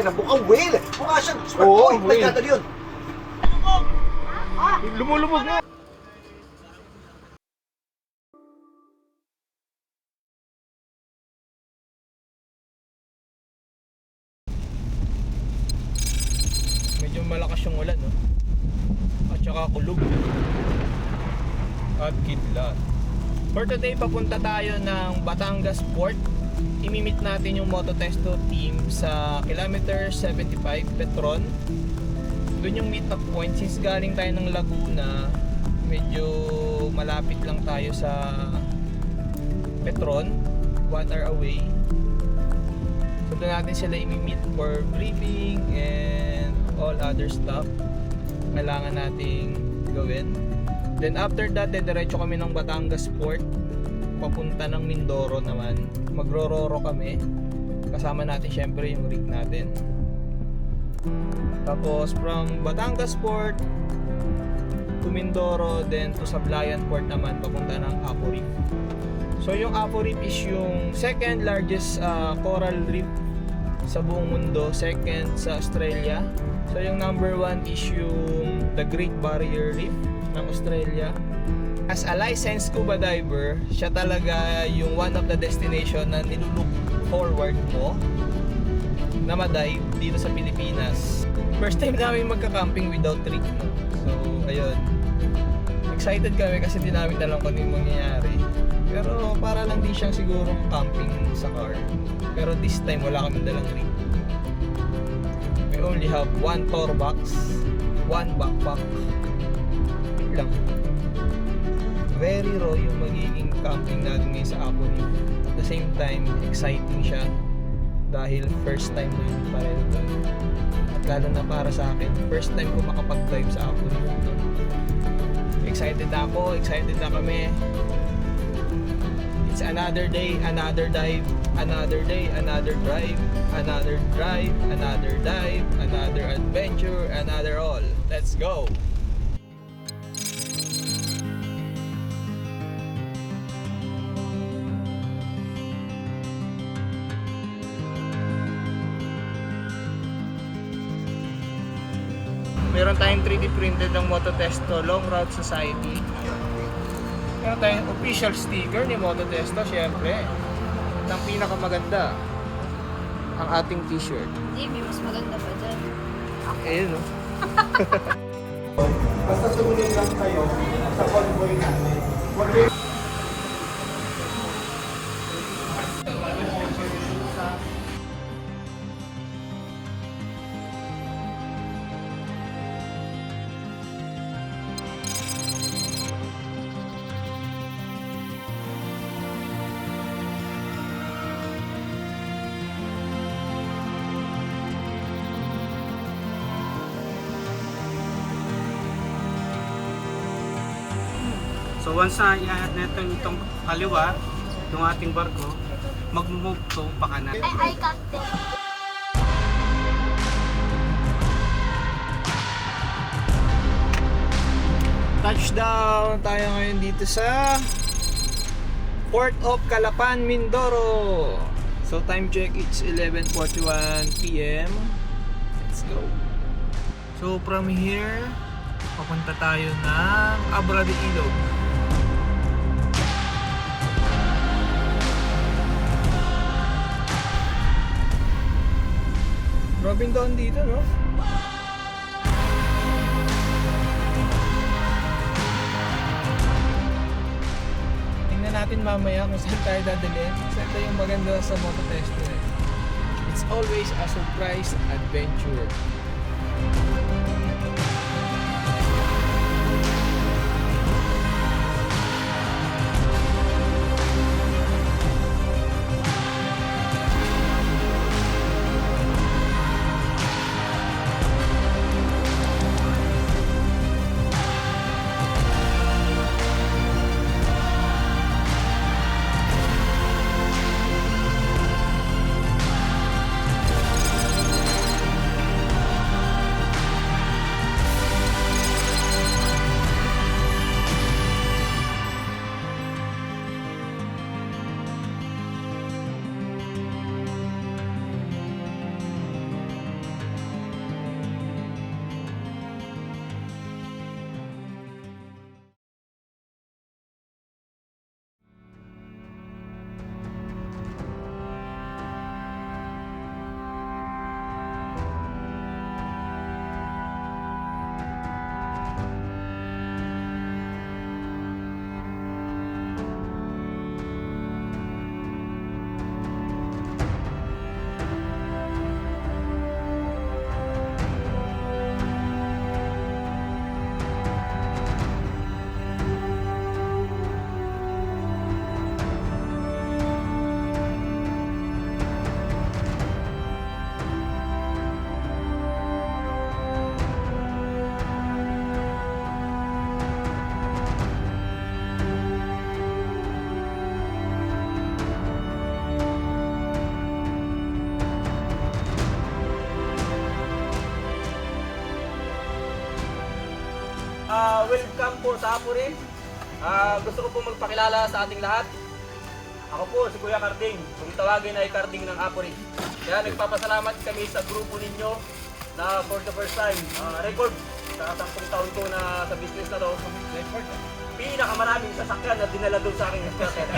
na mukhang whale. Mukha siyang Oo, Superboy. whale. Nagkadal yun. Lumulubog na. Medyo malakas yung ulan, no? At saka kulog. At kidlat. For today, papunta tayo ng Batangas Port. Imimit natin yung Mototesto team sa kilometer 75 Petron. Doon yung meet up point. Since galing tayo ng Laguna, medyo malapit lang tayo sa Petron, 1 hour away. So doon natin sila imimit for briefing and all other stuff kailangan nating gawin. Then after that, diretso kami ng Batangas Port papunta ng Mindoro naman. Magro-roro kami. Kasama natin syempre yung rig natin. Tapos from Batangas Port to Mindoro, then to Sablayan Port naman papunta ng Apo Reef. So yung Apo Reef is yung second largest coral reef sa buong mundo, second sa Australia. So yung number one is yung the Great Barrier Reef ng Australia. As a licensed scuba diver, siya talaga yung one of the destination na nilulook forward mo na ma-dive dito sa Pilipinas. First time namin magka-camping without rig, no? So ayun, excited kami kasi di namin alam kung ano yung mangyayari. Pero para lang din siyang sigurong camping sa car. Pero this time wala kami dalang rig. We only have one tour box, one backpack. Wait lang. Very raw yung magiging camping natin ngayon sa Apo Reef. At the same time, exciting siya dahil first time namin pareho doon. At lalo na para sa akin, first time ko makapag-dive sa Apo Reef. Excited na ako, excited na kami. It's another day, another dive, another day, another drive, another drive, another dive, another adventure, another all. Let's go! Meron tayong 3D printed ng Mototesto Long Route Society. Meron tayong official sticker ni Mototesto, syempre. At ang pinakamaganda, ang ating t-shirt. Hindi, may mas maganda pa dyan. Ayun, no? Basta sumunod lang kayo sa convoy natin. Huwag kayo So once na iangat natin itong kaliwa, itong ating barko, mag-move to pa kanan. Ay, captain. Touchdown tayo ngayon dito sa Port of Calapan, Mindoro. So time check, it's 11:41 PM. Let's go. So from here, papunta tayo ng Abra de Ilog. Robin doon dito, no? Tingnan natin mamaya kung saan tayo dadalhin. Saan tayo yung maganda sa Mototesto eh. It's always a surprise adventure. welcome po sa Apurin. Gusto ko po magpakilala sa ating lahat. Ako po si Kuya Carding. Kung tawagin ay Carding ng Apurin. Kaya nagpapasalamat kami sa grupo ninyo na for the first time, record sa 10 taon ko na sa business na to. Pinakamaraming sasakyan na dinala doon sa aking sasakyan.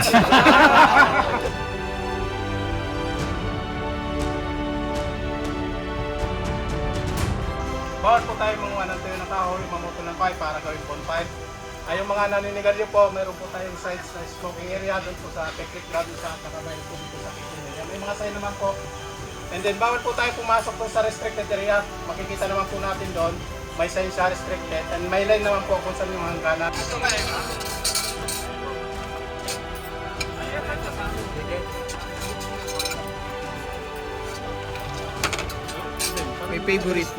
Bawal po tayo mga nantayo ng kahoy, mamoto ng pipe para gawing bonfire. Ay yung mga naninigarilyo po, mayroon po tayong sites na smoking area doon po sa technic ground sa kakabayan po dito sa kitchen area. May mga sign naman po. And then bawal po tayo pumasok doon sa restricted area. Makikita naman po natin doon, may sign siya restricted. And may line naman po kung saan yung hangganan. May favorite.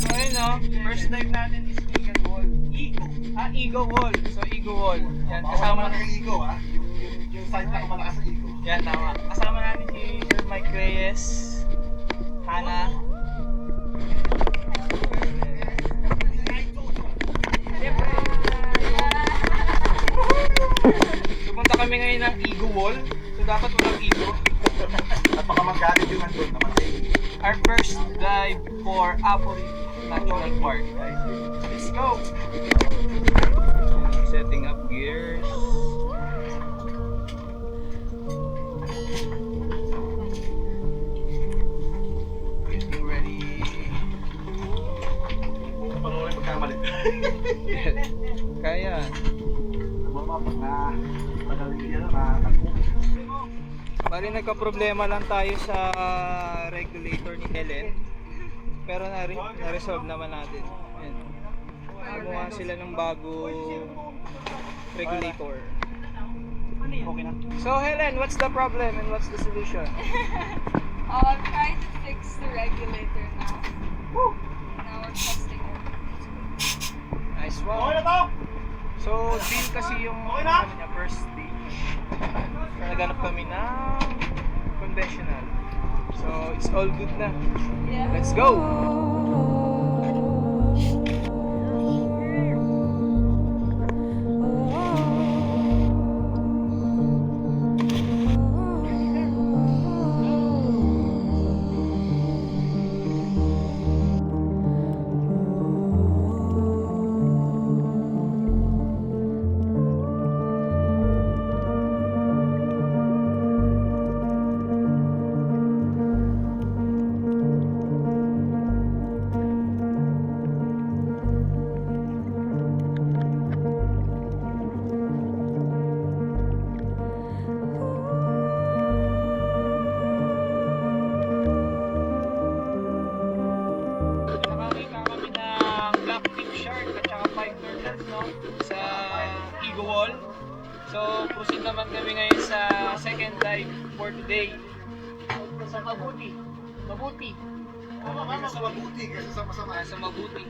So ayun no, first dive natin is Eagle Wall. Eagle Wall. So Eagle Wall. Yan, kasama ng Igo yung side na kumalakas sa Igo. yan, tama. Kasama natin si Sir Mike Reyes, Hana. Pupunta kami ngayon ng Eagle Wall. So dapat walang Igo. At baka magalit yung nandun naman. Our first dive for Apurin Natural Park. Let's go! Setting up gears. Getting ready. Paano ulit magkamalit? Kaya. Pag na pagaling yan na Bali nagka-problema lang tayo sa regulator ni Helen. Pero na-resolve naman natin. Ayan. Gumawa sila ng bagong regulator. okay na. So Helen, what's the problem and what's the solution? I'm trying to fix the regulator now. Now we're testing it. Nice Okay one. na to! So, din kasi yung Okay na? ano niya, first stage. So, naghanap kami ng conventional. So, it's all good na. Yeah. Let's go! Nakakita kami ng black tip shark at saka 5 turtles no, sa Eagle Wall. So proceed naman kami ngayon sa second dive for today. Sa Mabuti. Mabuti. Sa mabuti kasi sa masama. Sa Mabuti.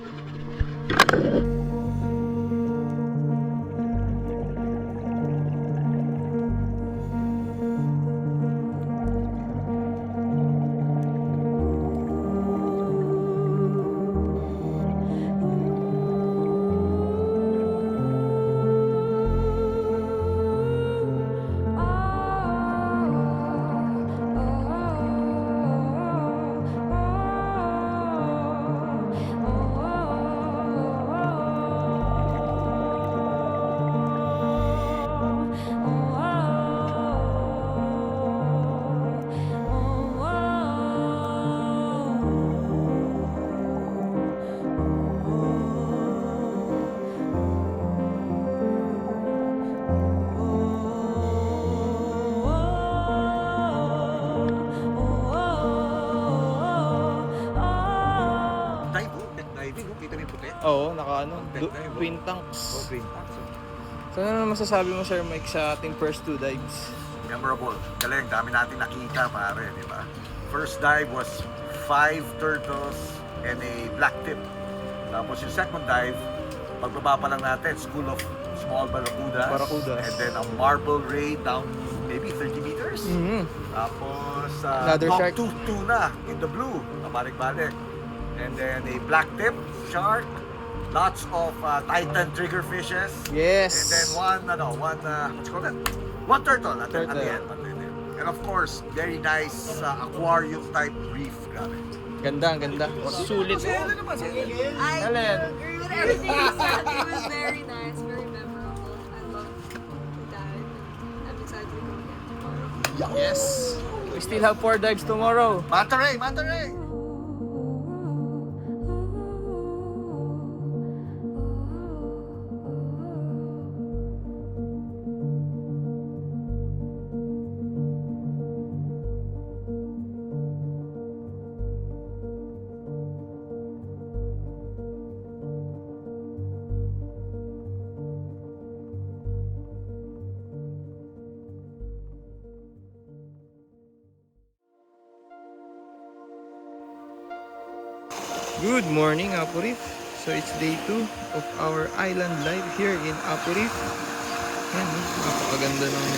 Oo, naka ano, twin tanks. Twin tanks. So ano naman masasabi mo Sir Mike sa ating first two dives? Memorable. Galing, dami natin nakita pare, di ba? First dive was 5 turtles and a black tip. Tapos yung second dive, pagbaba pa lang natin, School of Small Barracudas. And then a marble ray down maybe 30 meters. Tapos Another shark. dogtooth tuna in the blue, balik-balik. And then a black tip shark, lots of titan trigger fishes. Yes. And then one what's it called that? One turtle at the Turtle. end. And of course, very nice aquarium type reef. Grabe. Ganda, ang ganda. Sulit. Helen naman, si Helen. I Helen. agree with everything you said. It was very nice, very memorable. I love the dive. I'm excited to go again tomorrow. Yes. We still have 4 dives tomorrow. Manta Ray! Good morning, Apo Reef. So it's day 2 of our island life here in Apo Reef. Yan, napakaganda ng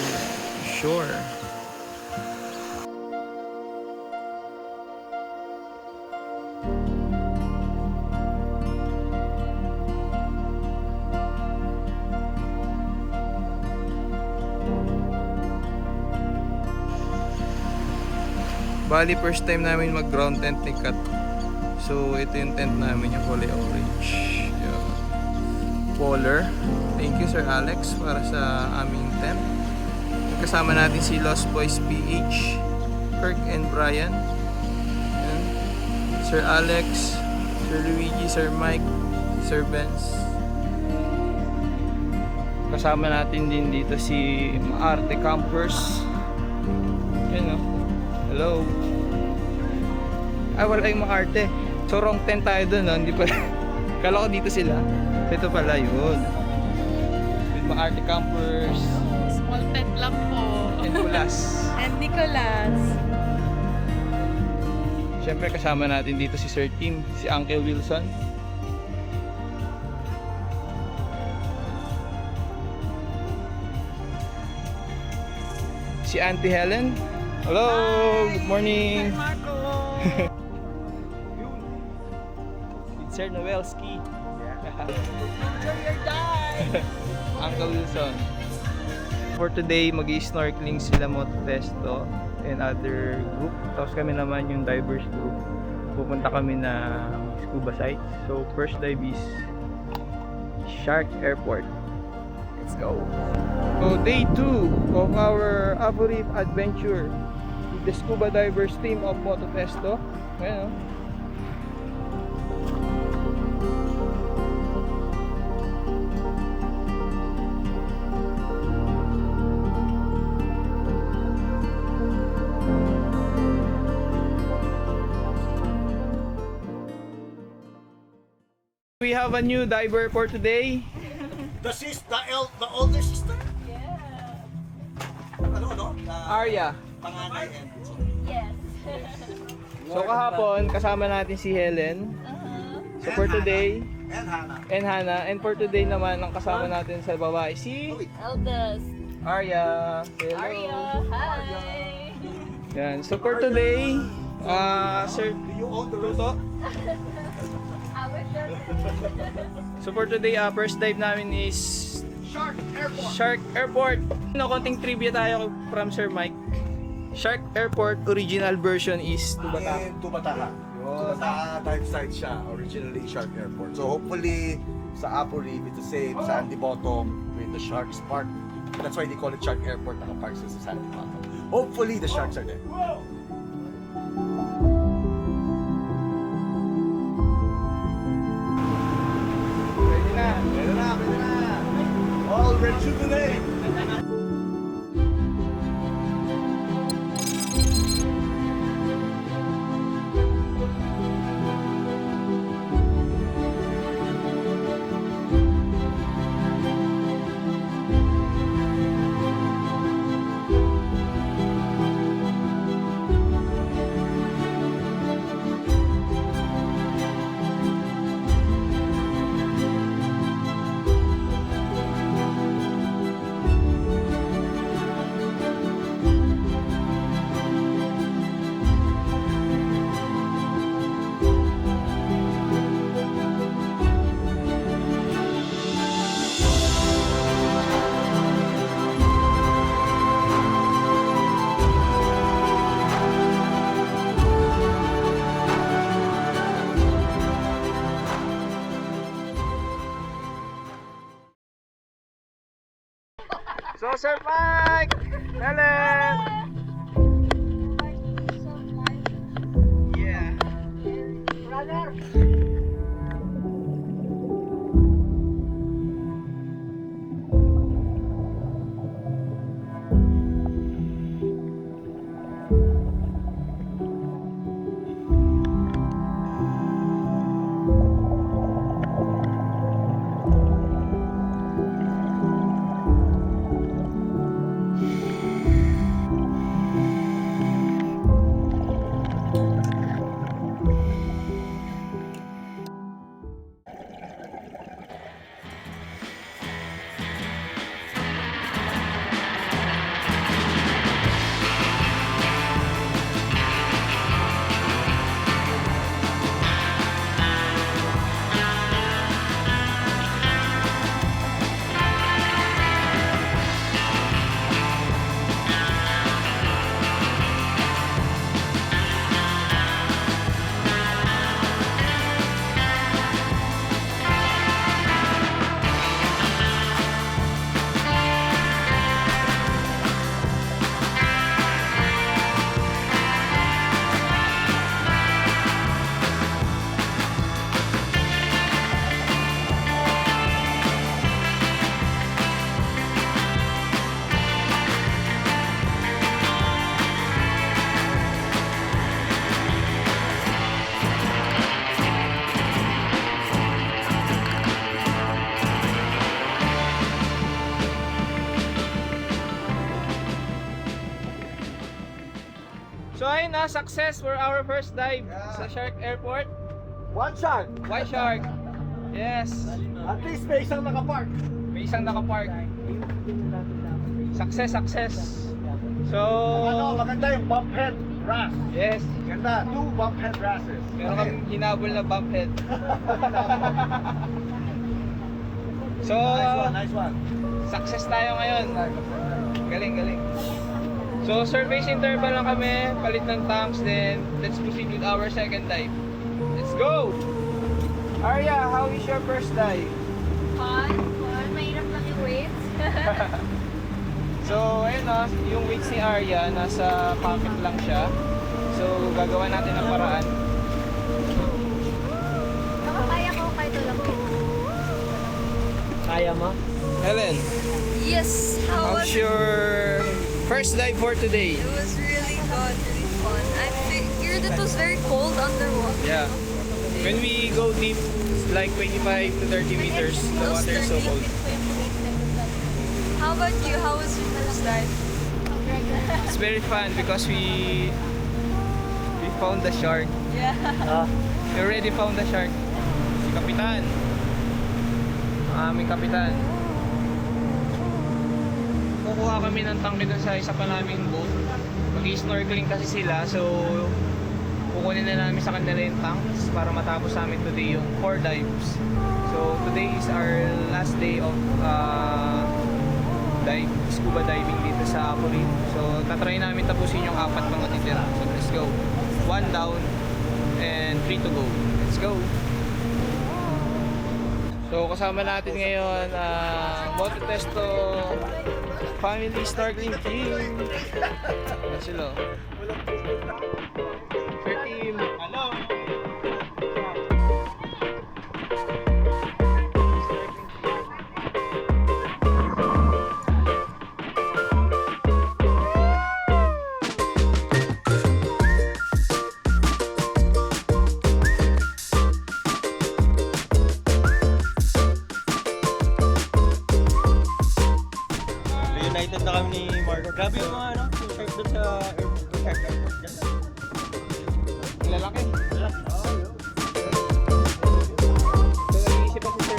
shore. Bali, first time namin mag-ground tent ni Kat. So, ito yung tent namin, yung kulay orange. Yung polar. Thank you, Sir Alex, para sa aming tent. Kasama natin si Lost Boys PH, Kirk and Brian. Yan. Sir Alex, Sir Luigi, Sir Mike, Sir Benz. Kasama natin din dito si Maarte Campers. Yan o. Hello. Wala yung Maarte. So wrong tent tayo dun, no? Hindi pala. Kala ko dito sila. So ito pala yun. With Maarte Campers. Small tent lang po. And Kulas. And Nicolas. Siyempre kasama natin dito si Sir Tim, si Uncle Wilson. Si Auntie Helen. Hello, good morning. Marco. Sir Noelski. Enjoy your dive. Uncle Wilson. For today, mag-snorkeling sila Mototesto and other group. Tapos kami naman yung divers group. Pupunta kami na scuba sites. So first dive is Shark Airport. Let's go. So day 2 of our Apo Reef adventure with the scuba divers team of Mototesto. Ayan, oh. We have a new diver for today. The older sister? Yeah. Ano? Arya. Panganay and Yes. So kahapon kasama natin si Helen. So for today and Hannah. and Hannah, and for today naman ang kasama natin sa babae si Eldest. Arya. Hello. Aria. Hi. Yan. So for today, Sir Do you own the Tuto. I wish I So for today, first dive namin is Shark Airport? Shark Airport. No, konting trivia tayo from Sir Mike. Shark Airport original version is Tubata. In Tubataha. Yun, dive site siya, originally Shark Airport. So hopefully, sa Apo Reef, it's the same, sandy bottom with the sharks park. That's why they call it Shark Airport, naka-park sa sandy bottom. Hopefully, the sharks are there. Ready na. Pwede na! All rejuvenate! So, Sir Mike! Helen! Yeah. So ayun na, success for our first dive sa Shark Airport. One shark! White Shark. Yes. At least may isang nakapark. May isang nakapark. Success, success. So, Maganda yung bump head wrasse. yes. Ganda, 2 bump head wrasses. Meron kami hinabol na bump head. So, Nice one. success tayo ngayon. Galing, galing. So, surface interval lang kami, palit ng tanks, then let's proceed with our second dive. Let's go! Arya, how is your first dive? Fun. Mahirap lang yung weights. So, ayun na, yung weights ni Arya, nasa pocket lang siya. So, gagawa natin ng paraan. Nakakaya ko kahit walang weights. Kaya mo? Helen, Yes. how's your first dive for today? It was really good, really fun. I figured it was very cold underwater. Yeah. When we go deep, like 25 to 30 meters, the water is so cold. How about you? How was your first dive? It's very fun because we found the shark. Yeah. We already found the shark. Si Kapitan. Ang aming Kapitan. Kukuha kami ng tangke dun sa isa pa naming boat. Mag-snorkeling kasi sila, so kukunin na namin sa kanila yung tanks para matapos namin today yung 4 dives. So today is our last day of scuba diving dito sa Apo Reef. So tatry namin tapusin yung 4 mga titira. So let's go. 1 down and 3 to go. Let's go. So kasama natin ngayon Moto Testo Family Snorkeling Team. Yan sila. Sir Team. Hello. Reunited na kami ni Mark. Grabe yung mga yung shark doon sa airport. Ganda. Lalaki. So nag-iisip ako sir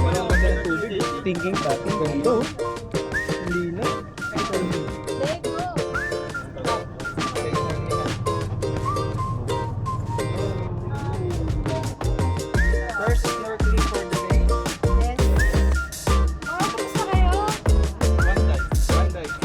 wala ka ng tubig. Thinking natin ganito. Hindi na. First snorkeling for the day. Kamusta kayo? One dive. One dive.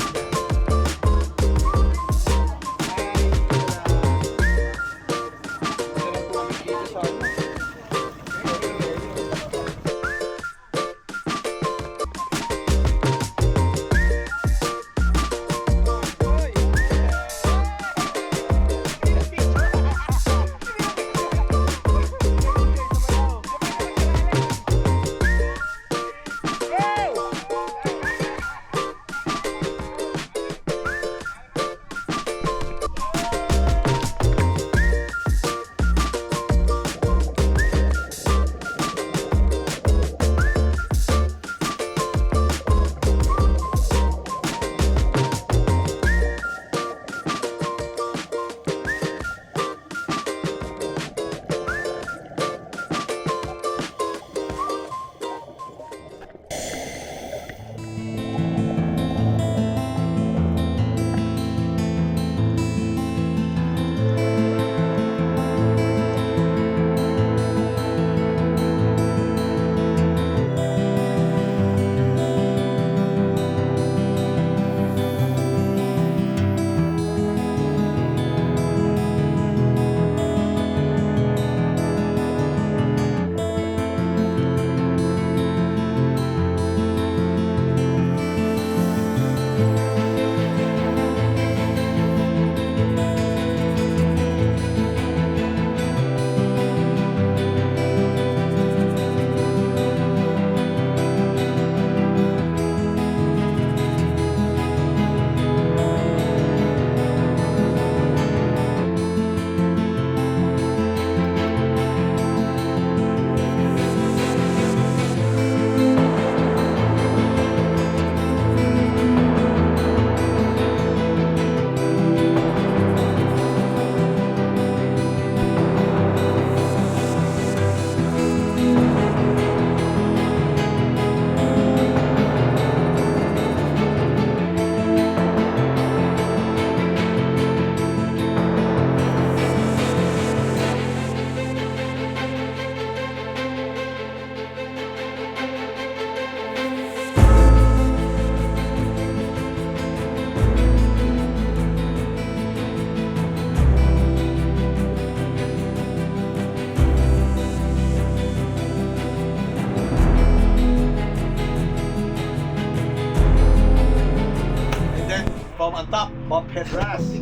bumphead wrasse.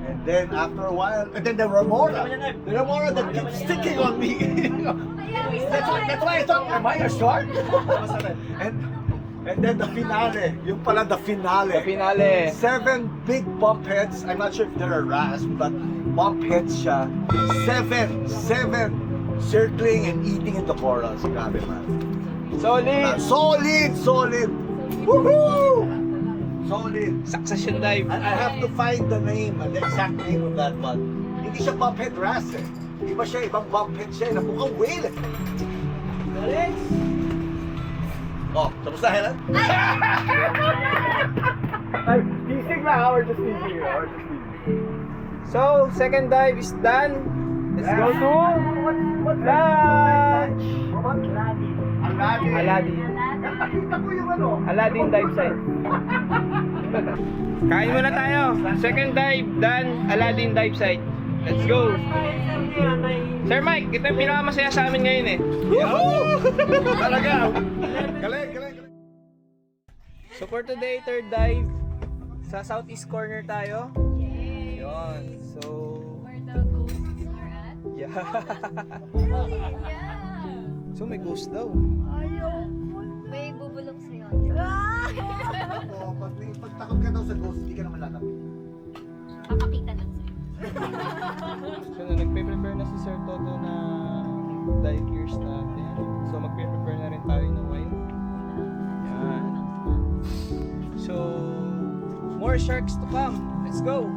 And then after a while, and then the remora that keeps sticking on me. that's why I thought, am I a shark? and then the finale, yung pala the finale. The finale. 7 big bump heads. I'm not sure if they're a wrasse, but bump heads siya. 7 circling and eating in the corals. Grabe man. Solid! Solid! Woohoo! Solid. Success yung dive. And I have to find the name, the exact name of that one. Hindi siya bumphead wrasse eh. Iba siya, ibang bumphead siya, na mukhang whale eh. Oh, tapos na, Helen? Ay, teasing na, or just teasing you, or just teasing. So, second dive is done. Let's go to lunch! Aladdin. Nakita ko yung ano. Aladdin dive site. Kain muna tayo. Second dive, done. Aladdin dive site. Let's go. Sir Mike, ito yung pinakamasaya sa amin ngayon eh. Talaga. Galing. So for today, third dive. Sa southeast corner tayo. Yun. So, Where the ghosts are at. yeah. Yeah. So may ghost daw. May bubulong sa'yo. Oo, pag takot ka daw sa ghost, hindi ka naman lalapit. Papakita lang sa'yo. So nagpe-prepare na si Sir Toto na dive gears natin. So magpe-prepare na rin tayo ng wine. Yan. So more sharks to come. Let's go.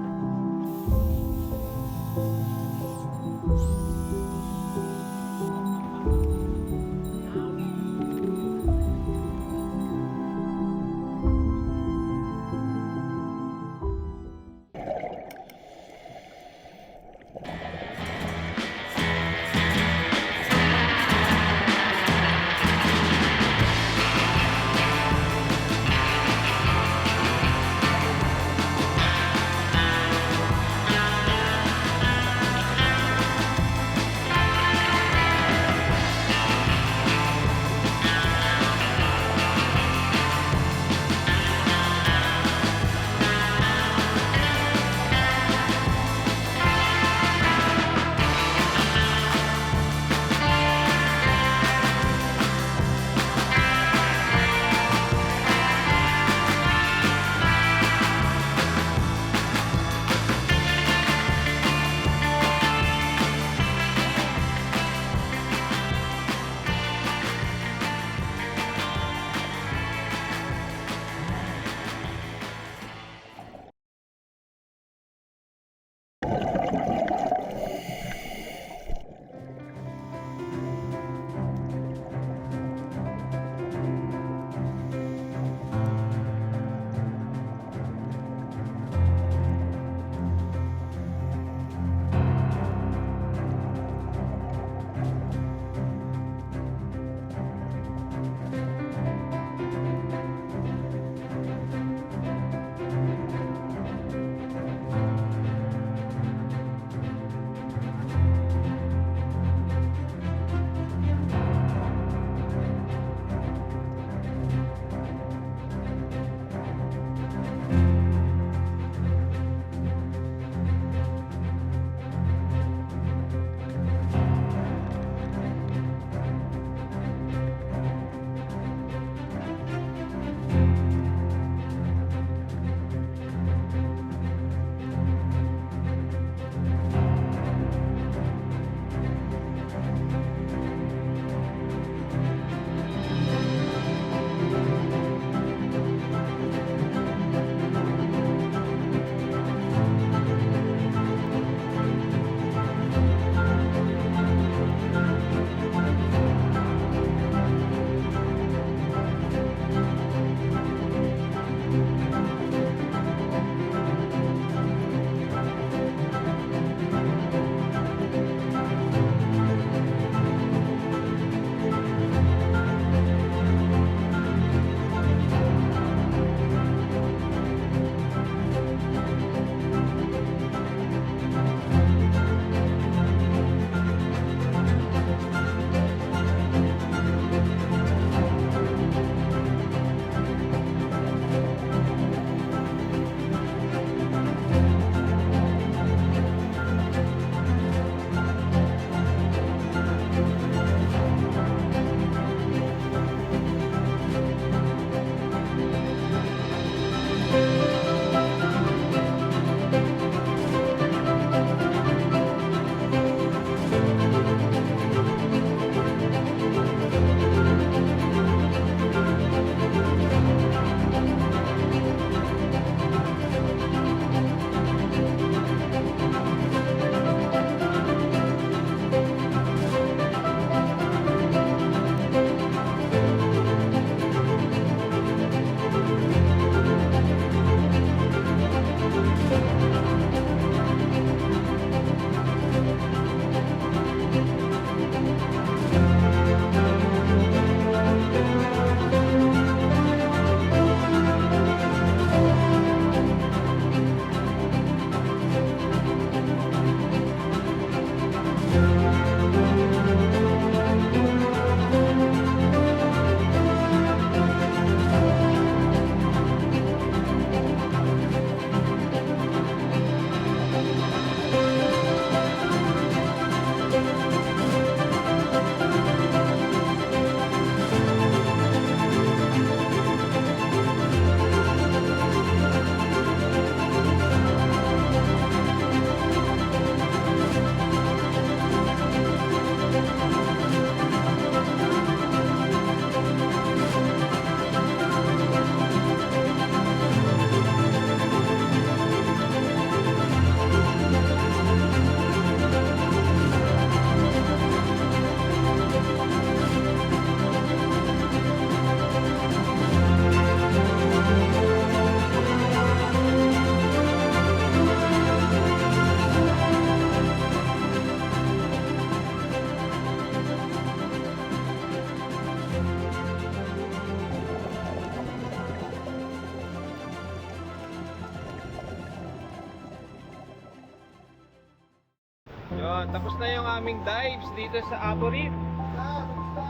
tapos na yung aming dives dito sa Apo Reef.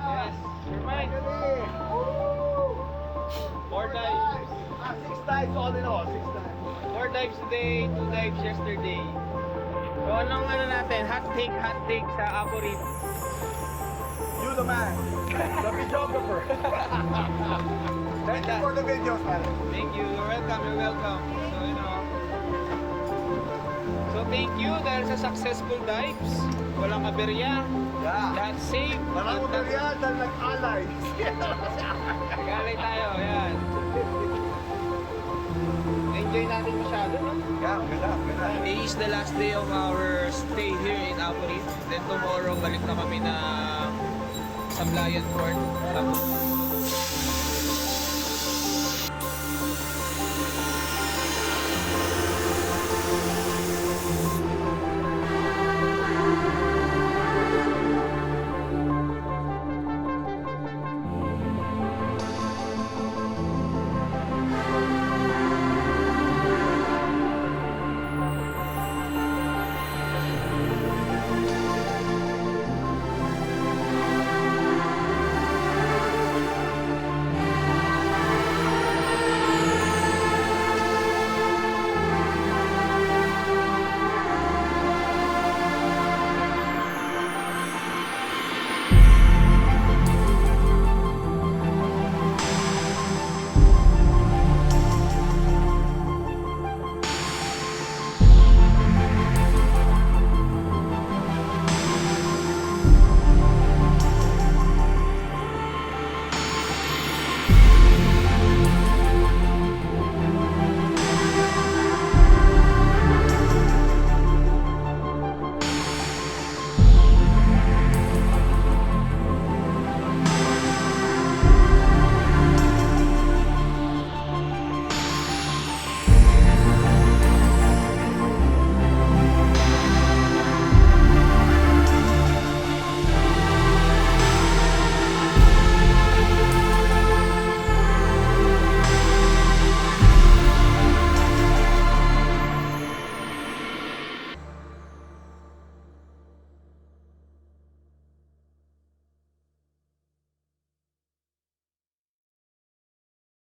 Yes, Sir Mike. More dives. 6 times all in all, 6 times. 4 dives today, 2 dives yesterday. So anong ano natin, hot take sa Apo Reef. You the man, the videographer. Thank you for the videos, man. Thank you, you're welcome. So so thank you dahil sa successful dives. Walang aberya, Yeah. lahat safe. Marami na yan dahil nag-alay. Nag-alay tayo, yan. Enjoy natin masyado, no? Yeah, ganda. Today is the last day of our stay here in Apo Reef. Then tomorrow, balik na kami na Sablayan Port. Tapos